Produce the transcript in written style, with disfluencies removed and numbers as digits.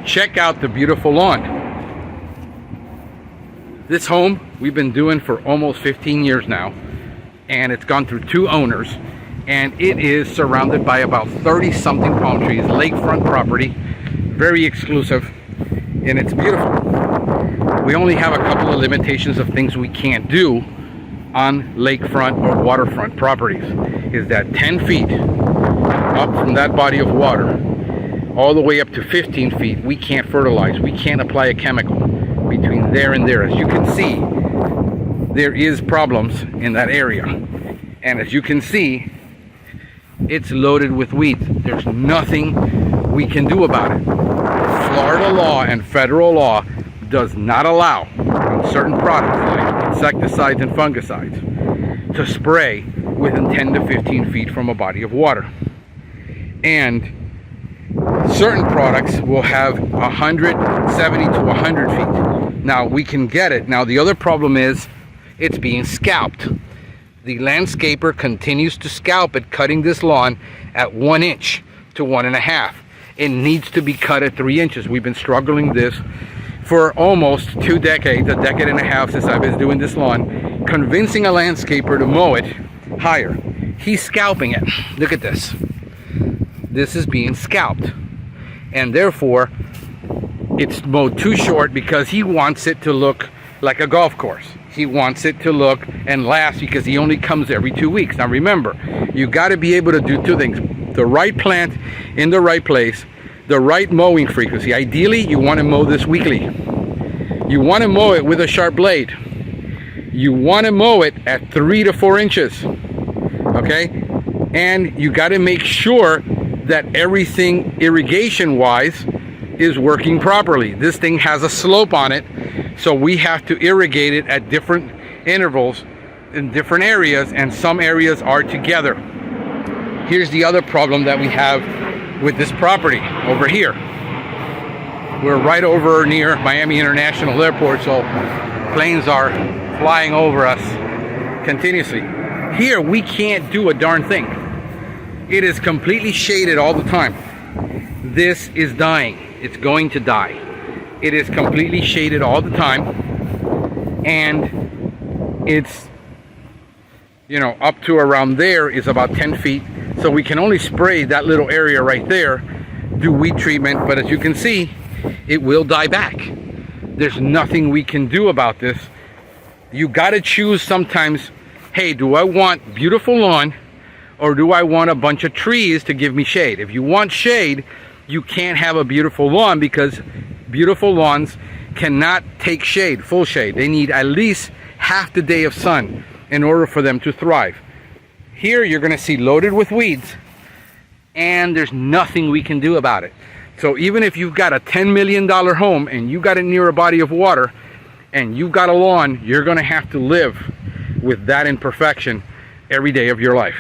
check out the beautiful lawn. This home we've been doing for almost 15 years now, and it's gone through 2 owners, and it is surrounded by about 30 something palm trees, lakefront property, very exclusive, and it's beautiful. We only have a couple of limitations of things we can't do on lakefront or waterfront properties. Is that 10 feet up from that body of water all the way up to 15 feet, we can't fertilize, we can't apply a chemical between there and there. As you can see, there is problems in that area, and as you can see, it's loaded with weeds. There's nothing we can do about it. Florida law and federal law does not allow on certain products like insecticides and fungicides to spray within 10 to 15 feet from a body of water. And certain products will have 170 to 100 feet. Now we can get it. Now the other problem is it's being scalped. The landscaper continues to scalp it, cutting this lawn at 1 inch to 1.5. It needs to be cut at 3 inches. We've been struggling this for almost 2 decades, a decade and a half since I've been doing this lawn, convincing a landscaper to mow it higher. He's scalping it. Look at this. This is being scalped, and therefore it's mowed too short because he wants it to look like a golf course. He wants it to look and last because he only comes every 2 weeks. Now remember, you got to be able to do 2 things: the right plant in the right place, the right mowing frequency. Ideally, you want to mow this weekly. You want to mow it with a sharp blade. You want to mow it at 3 to 4 inches. Okay? And you got to make sure that everything irrigation wise is working properly. This thing has a slope on it, so we have to irrigate it at different intervals in different areas, and some areas are together. Here's the other problem that we have with this property over here. We're right over near Miami International Airport, so planes are flying over us continuously. Here we can't do a darn thing. It is completely shaded all the time. This is dying. It's going to die. It is completely shaded all the time, and it's, you know, up to around there is about 10 feet. So we can only spray that little area right there, do weed treatment, but as you can see, it will die back. There's nothing we can do about this. You got to choose sometimes, hey, do I want beautiful lawn, or do I want a bunch of trees to give me shade? If you want shade, you can't have a beautiful lawn, because beautiful lawns cannot take shade, full shade. They need at least half the day of sun in order for them to thrive. Here you're going to see loaded with weeds, and there's nothing we can do about it. So even if you've got a $10 million home and you got it near a body of water and you've got a lawn, you're going to have to live with that imperfection every day of your life.